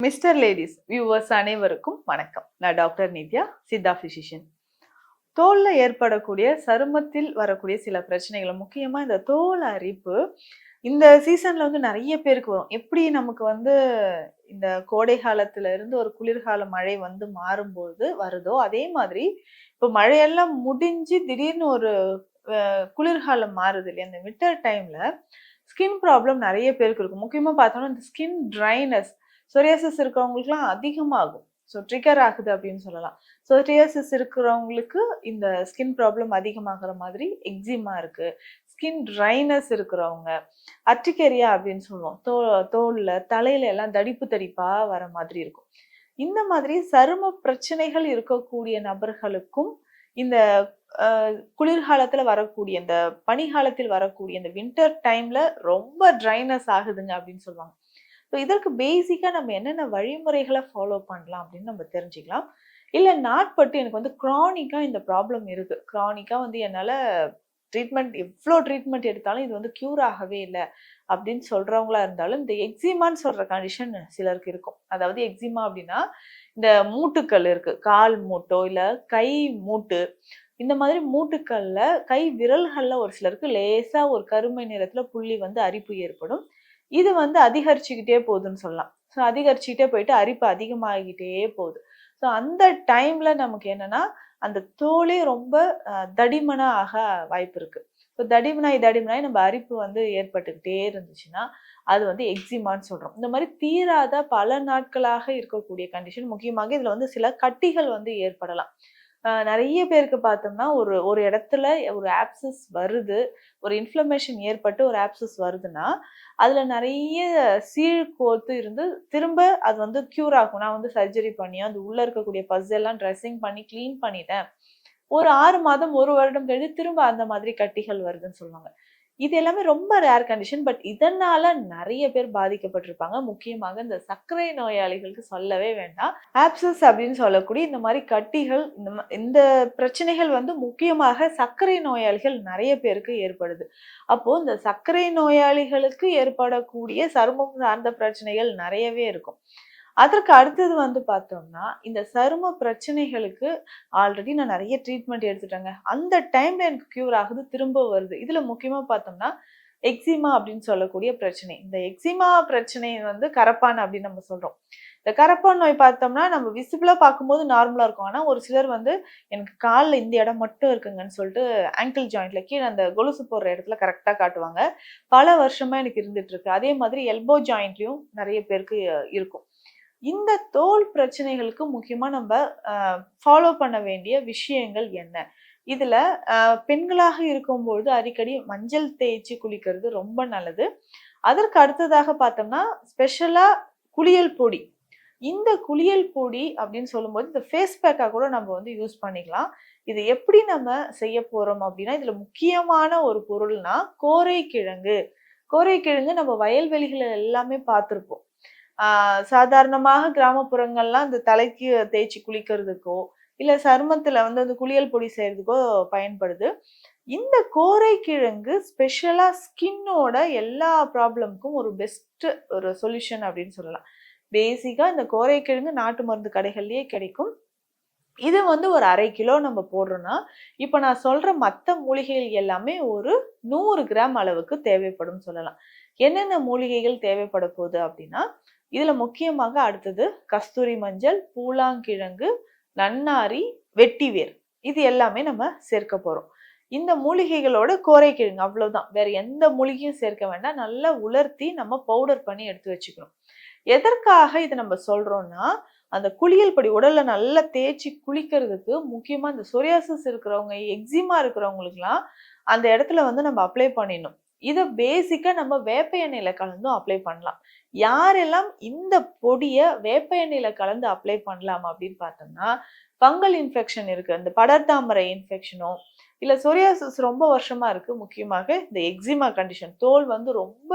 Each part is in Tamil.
மிஸ்டர் லேடிஸ் வியூவர்ஸ் அனைவருக்கும் வணக்கம். நான் டாக்டர் நித்யா, சித்தா பிசிஷியன். தோல்ல ஏற்படக்கூடிய சருமத்தில் வரக்கூடிய சில பிரச்சனைகள், முக்கியமா இந்த தோல் அரிப்பு இந்த சீசன்ல வந்து நிறைய பேருக்கு வரும். எப்படி நமக்கு வந்து இந்த கோடை காலத்துல இருந்து ஒரு குளிர்கால மழை வந்து மாறும்போது வருதோ, அதே மாதிரி இப்போ மழையெல்லாம் முடிஞ்சு திடீர்னு ஒரு குளிர்காலம் மாறுது இல்லையா? இந்த வின்டர் டைம்ல ஸ்கின் ப்ராப்ளம் நிறைய பேருக்கு இருக்கும். முக்கியமா பார்த்தோம்னா இந்த ஸ்கின் ட்ரைனஸ், சொரியாசிஸ் இருக்கிறவங்களுக்குலாம் அதிகமாகும். ஸோ ட்ரிகர் ஆகுது அப்படின்னு சொல்லலாம். சொரியாசிஸ் இருக்கிறவங்களுக்கு இந்த ஸ்கின் ப்ராப்ளம் அதிகமாகிற மாதிரி எக்ஸிமா இருக்கு. ஸ்கின் ட்ரைனஸ் இருக்கிறவங்க அர்டிகேரியா அப்படின்னு சொல்லுவோம். தோல்ல தலையில எல்லாம் தடிப்பு தடிப்பா வர மாதிரி இருக்கும். இந்த மாதிரி சரும பிரச்சனைகள் இருக்கக்கூடிய நபர்களுக்கும் இந்த குளிர்காலத்துல வரக்கூடிய இந்த பனிகாலத்தில் வரக்கூடிய இந்த வின்டர் டைம்ல ரொம்ப ட்ரைனஸ் ஆகுதுங்க அப்படின்னு சொல்லுவாங்க. ஸோ இதற்கு பேசிக்கா நம்ம என்னென்ன வழிமுறைகளை ஃபாலோ பண்ணலாம் அப்படின்னு நம்ம தெரிஞ்சுக்கலாம். இல்ல நாட்பட்டு எனக்கு வந்து கிரானிக்கா இந்த ப்ராப்ளம் இருக்கு, கிரானிக்கா வந்து என்னால ட்ரீட்மெண்ட் எவ்வளோ ட்ரீட்மெண்ட் எடுத்தாலும் இது வந்து க்யூர் ஆகவே இல்லை அப்படின்னு சொல்றவங்களா இருந்தாலும், இந்த எக்ஸிமான்னு சொல்ற கண்டிஷன் சிலருக்கு இருக்கும். அதாவது எக்ஸிமா அப்படின்னா இந்த மூட்டுக்கள் இருக்கு, கால் மூட்டோ இல்ல கை மூட்டு, இந்த மாதிரி மூட்டுக்கள்ல கை விரல்கள்ல ஒரு சிலருக்கு லேசா ஒரு கருமை நிறத்துல புள்ளி வந்து அரிப்பு ஏற்படும். இது வந்து அதிகரிச்சுக்கிட்டே போகுதுன்னு சொல்லலாம். ஸோ அதிகரிச்சுக்கிட்டே போயிட்டு அரிப்பு அதிகமாகிட்டே போகுது. ஸோ அந்த டைம்ல நமக்கு என்னன்னா அந்த தோலே ரொம்ப தடிமனா ஆக வாய்ப்பு இருக்கு. ஸோ தடிமனாய் நம்ம அரிப்பு வந்து ஏற்பட்டுக்கிட்டே இருந்துச்சுன்னா அது வந்து எக்ஸிமான்னு சொல்றோம். இந்த மாதிரி தீராத பல நாட்களாக இருக்கக்கூடிய கண்டிஷன், முக்கியமாக இதுல வந்து சில கட்டிகள் வந்து ஏற்படலாம். நிறைய பேருக்கு பார்த்தோம்னா ஒரு ஒரு இடத்துல ஒரு ஆப்சஸ் வருது, ஒரு இன்ஃப்ளமேஷன் ஏற்பட்டு ஒரு ஆப்சஸ் வருதுன்னா அதுல நிறைய சீழ் கோர்த்து இருந்து திரும்ப அது வந்து க்யூர் ஆகும். நான் வந்து சர்ஜரி பண்ணி அது உள்ள இருக்கக்கூடிய பஸ் எல்லாம் ட்ரெஸ்ஸிங் பண்ணி கிளீன் பண்ணிட்டேன். ஒரு 6 மாதம் 1 வருடம் கழித்து திரும்ப அந்த மாதிரி கட்டிகள் வருதுன்னு சொல்லுவாங்க. இது எல்லாமே ரொம்ப ரேர் கண்டிஷன். பட் இதனால நிறைய பேர் பாதிக்கப்பட்டிருப்பாங்க. முக்கியமாக இந்த சர்க்கரை நோயாளிகளுக்கு சொல்லவே வேண்டாம். ஆப்சஸ் அப்படின்னு சொல்லக்கூடிய இந்த மாதிரி கட்டிகள், இந்த பிரச்சனைகள் வந்து முக்கியமாக சர்க்கரை நோயாளிகள் நிறைய பேருக்கு ஏற்படுது. அப்போ இந்த சர்க்கரை நோயாளிகளுக்கு ஏற்படக்கூடிய சருமம் சார்ந்த பிரச்சனைகள் நிறையவே இருக்கும். அதற்கு அடுத்தது வந்து பார்த்தோம்னா, இந்த சரும பிரச்சனைகளுக்கு ஆல்ரெடி நான் நிறைய ட்ரீட்மெண்ட் எடுத்துட்டேங்க. அந்த டைம்ல எனக்கு க்யூர் ஆகுது, திரும்ப வருது. இதுல முக்கியமா பார்த்தோம்னா, எக்ஸிமா அப்படின்னு சொல்லக்கூடிய பிரச்சனை. இந்த எக்ஸிமா பிரச்சனை வந்து கரப்பான் அப்படின்னு நம்ம சொல்றோம். இந்த கரப்பான் நோய் பார்த்தோம்னா, நம்ம விசிபிளா பார்க்கும்போது நார்மலா இருக்கும். ஆனா ஒரு சிலர் வந்து எனக்கு கால்ல இந்த இடம் மட்டும் இருக்குங்கன்னு சொல்லிட்டு ஆங்கிள் ஜாயிண்ட்ல கீழ அந்த கொலுசு போடுற இடத்துல கரெக்ட்டா காட்டுவாங்க. பல வருஷமா எனக்கு இருந்துட்டு இருக்கு. அதே மாதிரி எல்போ ஜாயிண்ட்லயும் நிறைய பேருக்கு இருக்கும். இந்த தோல் பிரச்சனைகளுக்கு முக்கியமா நம்ம ஃபாலோ பண்ண வேண்டிய விஷயங்கள் என்ன? இதுல பெண்களாக இருக்கும்பொழுது அடிக்கடி மஞ்சள் தேய்ச்சி குளிக்கிறது ரொம்ப நல்லது. அதற்கு அடுத்ததாக பார்த்தோம்னா, ஸ்பெஷலா குளியல் பொடி. இந்த குளியல் பொடி அப்படின்னு சொல்லும்போது இந்த ஃபேஸ் பேக்கா கூட நம்ம வந்து யூஸ் பண்ணிக்கலாம். இது எப்படி நம்ம செய்ய போறோம் அப்படின்னா, இதுல முக்கியமான ஒரு பொருள்னா கோரைக்கிழங்கு. கோரைக்கிழங்கு நம்ம வயல்வெளிகள் எல்லாமே பார்த்திருப்போம். சாதாரணமாக கிராமப்புறங்கள்லாம் இந்த தலைக்கு தேய்ச்சி குளிக்கிறதுக்கோ, இல்ல சருமத்துல வந்து அந்த குளியல் பொடி செய்யறதுக்கோ பயன்படுது. இந்த கோரைக்கிழங்கு ஸ்பெஷலா ஸ்கின்னோட எல்லா ப்ராப்ளம்க்கும் ஒரு பெஸ்ட் ஒரு சொல்யூஷன் அப்படின்னு சொல்லலாம். பேசிக்கா இந்த கோரைக்கிழங்கு நாட்டு மருந்து கடைகள்லயே கிடைக்கும். இது வந்து ஒரு 1/2 கிலோ நம்ம போடுறோம்னா, இப்ப நான் சொல்ற மத்த மூலிகைகள் எல்லாமே ஒரு 100 கிராம் அளவுக்கு தேவைப்படும் சொல்லலாம். என்னென்ன மூலிகைகள் தேவைப்பட போகுது அப்படின்னா, இதுல முக்கியமாக அடுத்தது கஸ்தூரி மஞ்சள், பூலாங்கிழங்கு, நன்னாரி, வெட்டிவேர். இது எல்லாமே நம்ம சேர்க்க போறோம். இந்த மூலிகைகளோட கோரைக்கிழங்கு அவ்வளவுதான். வேற எந்த மூலிகையும் சேர்க்க வேண்டாம். நல்லா உலர்த்தி நம்ம பவுடர் பண்ணி எடுத்து வச்சுக்கணும். எதற்காக இத நம்ம சொல்றோம்னா, அந்த குளியல் பொடி உடல்ல நல்லா தேய்ச்சி குளிக்கிறதுக்கு முக்கியமா இந்த சொரியாசிஸ் இருக்கிறவங்க, எக்ஸிமா இருக்கிறவங்களுக்குலாம் அந்த இடத்துல வந்து நம்ம அப்ளை பண்ணிடணும். இத பேசிக்கா நம்ம வேப்ப எண்ணெயில கலந்தும் அப்ளை பண்ணலாம். யாரெல்லாம் இந்த பொடிய வேப்ப எண்ணெயில கலந்து அப்ளை பண்ணலாம் அப்படின்னு பார்த்தோம்னா, ஃபங்கல் இன்ஃபெக்ஷன் இருக்கு. அந்த படர்தாமரை இன்ஃபெக்ஷனோ, இல்ல சொரியாசிஸ் ரொம்ப வருஷமா இருக்கு. முக்கியமாக இந்த எக்ஸிமா கண்டிஷன், தோல் வந்து ரொம்ப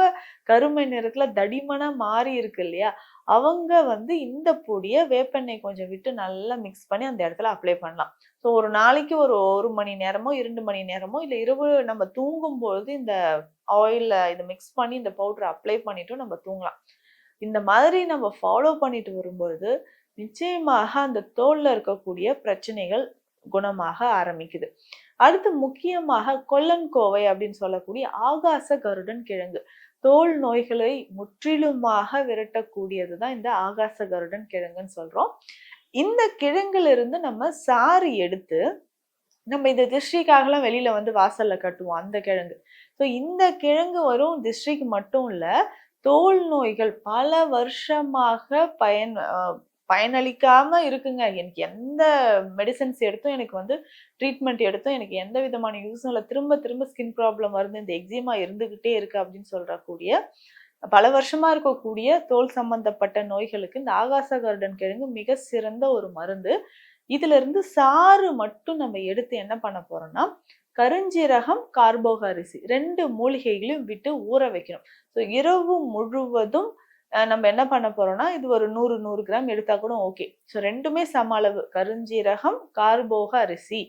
கருமை நிறத்துல தடிமனா மாறி இருக்கு இல்லையா? அவங்க வந்து இந்த பொடிய வேப்பெண்ணெய் கொஞ்சம் விட்டு நல்லா மிக்ஸ் பண்ணி அந்த இடத்துல அப்ளை பண்ணலாம். ஸோ ஒரு நாளைக்கு ஒரு 1 மணி நேரமோ, 2 மணி நேரமோ, இல்ல இரவு நம்ம தூங்கும்பொழுது இந்த ஆயில்ல இத மிக்ஸ் பண்ணி இந்த பவுடர அப்ளை பண்ணிட்டும் நம்ம தூங்கலாம். இந்த மாதிரி நம்ம ஃபாலோ பண்ணிட்டு வரும்பொழுது நிச்சயமாக அந்த தோல்ல இருக்கக்கூடிய பிரச்சனைகள் குணமாக ஆரம்பிக்குது. அடுத்து முக்கியமாக கொல்லன்கோவை அப்படின்னு சொல்லக்கூடிய ஆகாச கருடன் கிழங்கு. தோல் நோய்களை முற்றிலுமாக விரட்டக்கூடியதுதான் இந்த ஆகாச கருடன் கிழங்குன்னு சொல்றோம். இந்த கிழங்குல இருந்து நம்ம சாறு எடுத்து நம்ம இந்த திருஷ்டிக்காகலாம் வெளியில வந்து வாசல்ல கட்டுவோம் அந்த கிழங்கு. ஸோ இந்த கிழங்கு வரும் திருஷ்டிக்கு மட்டும் இல்ல, தோல் நோய்கள் பல வருஷமாக பயனளிக்காம இருக்குங்க. எனக்கு எந்த மெடிசன்ஸ் எடுத்தும் எனக்கு வந்து ட்ரீட்மெண்ட் எடுத்தும் எனக்கு எந்த விதமான யூஸும் இல்ல. திரும்ப திரும்ப ஸ்கின் ப்ராப்ளம் வருது. இந்த எக்ஸிமா இருந்துகிட்டே இருக்கு அப்படின்னு சொல்றக்கூடிய பல வருஷமா இருக்கக்கூடிய தோல் சம்பந்தப்பட்ட நோய்களுக்கு இந்த ஆகாச கருடன் கிழங்கு மிக சிறந்த ஒரு மருந்து. இதுல இருந்து சாறு மட்டும் நம்ம எடுத்து என்ன பண்ண போறோம்னா, கருஞ்சீரகம், கார்போக அரிசி 2 மூலிகைகளையும் விட்டு ஊற வைக்கணும். ஸோ இரவு முழுவதும் நம்ம என்ன பண்ண போறோம்னா, இது ஒரு 100 கிராம் எடுத்தா கூட ஓகே. ஸோ 2மே சம அளவு கருஞ்சீரகம், கார்போக அரிசி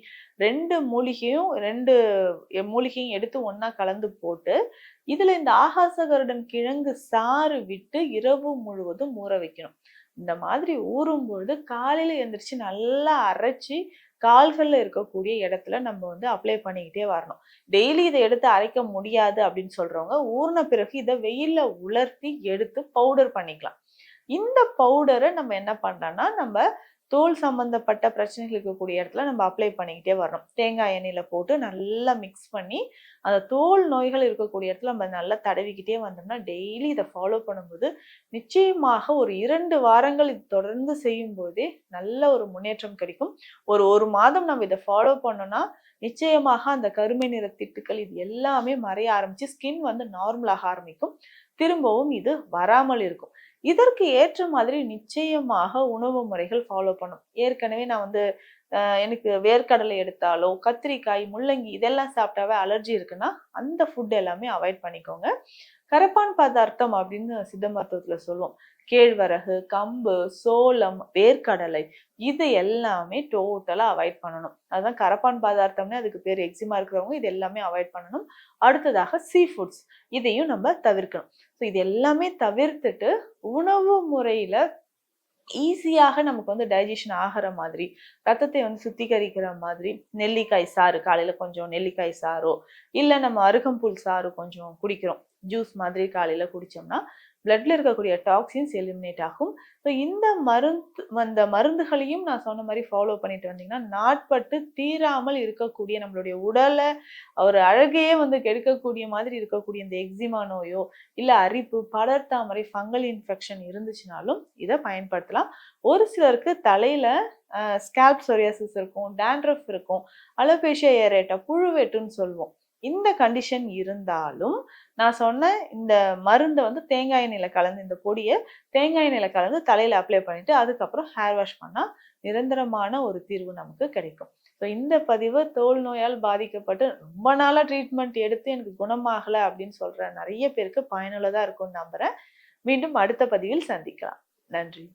2 மூலிகையும் 2 மூலிகையும் எடுத்து ஒண்ணா கலந்து போட்டு, இதுல இந்த ஆகாச கருடன் கிழங்கு சாறு விட்டு இரவு முழுவதும் ஊற வைக்கணும். இந்த மாதிரி ஊறும்பொழுது காலையில எந்திரிச்சு நல்லா அரைச்சி கால்கள்ல இருக்கக்கூடிய இடத்துல நம்ம வந்து அப்ளை பண்ணிக்கிட்டே வரணும். டெய்லி இதை எடுத்து அரைக்க முடியாது அப்படின்னு சொல்றவங்க ஊறின பிறகு இதை வெயில்ல உலர்த்தி எடுத்து பவுடர் பண்ணிக்கலாம். இந்த பவுடரை நம்ம என்ன பண்றோம்னா, நம்ம தோல் சம்பந்தப்பட்ட பிரச்சனைகள் இருக்கக்கூடிய இடத்துல நம்ம அப்ளை பண்ணிக்கிட்டே வரணும். தேங்காய் எண்ணெயில போட்டு நல்லா மிக்ஸ் பண்ணி அந்த தோல் நோய்கள் இருக்கக்கூடிய இடத்துல நம்ம நல்லா தடவிக்கிட்டே வந்தோம்னா டெய்லி இதை ஃபாலோ பண்ணும்போது நிச்சயமாக ஒரு 2 வாரங்கள் இது தொடர்ந்து செய்யும் போதே நல்ல ஒரு முன்னேற்றம் கிடைக்கும். ஒரு மாதம் நம்ம இதை ஃபாலோ பண்ணோம்னா நிச்சயமாக அந்த கருமை நிற திட்டுக்கள் இது எல்லாமே மறைய ஆரம்பிச்சு ஸ்கின் வந்து நார்மலாக ஆரம்பிக்கும். திரும்பவும் இது வராமல் இருக்கும். இதற்கு ஏற்ற மாதிரி நிச்சயமாக உணவு முறைகள் ஃபாலோ பண்ணும். ஏற்கனவே நான் வந்து எனக்கு வேர்க்கடலை எடுத்தாலோ, கத்திரிக்காய், முள்ளங்கி இதெல்லாம் சாப்பிட்டாவே அலர்ஜி இருக்குன்னா அந்த ஃபுட் எல்லாமே அவாய்ட் பண்ணிக்கோங்க. கரப்பான் பதார்த்தம் அப்படின்னு சித்த மருத்துவத்துல சொல்லுவோம். கேழ்வரகு, கம்பு, சோளம், வேர்க்கடலை இது எல்லாமே டோட்டலா அவாய்ட் பண்ணணும். அதுதான் கரப்பான் பதார்த்தம்னு அதுக்கு பேர். எக்ஸிமா இருக்கிறவங்க இது எல்லாமே அவாய்ட் பண்ணணும். அடுத்ததாக சீ ஃபுட்ஸ் இதையும் நம்ம தவிர்க்கணும். ஸோ இது எல்லாமே தவிர்த்துட்டு உணவு முறையில ஈஸியாக நமக்கு வந்து டைஜஷன் ஆகிற மாதிரி, ரத்தத்தை வந்து சுத்திகரிக்கிற மாதிரி நெல்லிக்காய் சாறு காலையில கொஞ்சம் நெல்லிக்காய் சாறோ, இல்ல நம்ம அருகம்புல் சாறு கொஞ்சம் குடிக்கிறோம். ஜூஸ் மாதிரி காலையில குடிச்சோம்னா பிளட்ல இருக்கக்கூடிய டாக்ஸின்ஸ் எலிமினேட் ஆகும். ஸோ இந்த மருந்துகளையும் நான் சொன்ன மாதிரி ஃபாலோ பண்ணிட்டு வந்தீங்கன்னா நாட்பட்டு தீராமல் இருக்கக்கூடிய நம்மளுடைய உடலை ஒரு அழகையே வந்து கெடுக்கக்கூடிய மாதிரி இருக்கக்கூடிய இந்த எக்ஸிமா நோயோ இல்ல அரிப்பு, படர்தாமரை, ஃபங்கல் இன்ஃபெக்ஷன் இருந்துச்சுனாலும் இதை பயன்படுத்தலாம். ஒரு சிலருக்கு தலையில ஸ்கேல்ப் சொரியாசிஸ் இருக்கும், டேண்ட்ரஃப் இருக்கும், அலோபேஷியா ஏரேட்டா புழுவெட்டுன்னு சொல்லுவோம். இந்த கண்டிஷன் இருந்தாலும் நான் சொன்ன இந்த மருந்தை வந்து தேங்காய் எண்ணெயில கலந்து இந்த பொடியை தேங்காய் எண்ணெயில கலந்து தலையில அப்ளை பண்ணிட்டு அதுக்கப்புறம் ஹேர் வாஷ் பண்ணா நிரந்தரமான ஒரு தீர்வு நமக்கு கிடைக்கும். ஸோ இந்த பதிவு தோல் நோயால் பாதிக்கப்பட்டு ரொம்ப நாளா ட்ரீட்மெண்ட் எடுத்து எனக்கு குணமாகலை அப்படின்னு சொல்ற நிறைய பேருக்கு பயனுள்ளதா இருக்கும்னு நம்புறேன். மீண்டும் அடுத்த பதிவில் சந்திக்கலாம். நன்றி.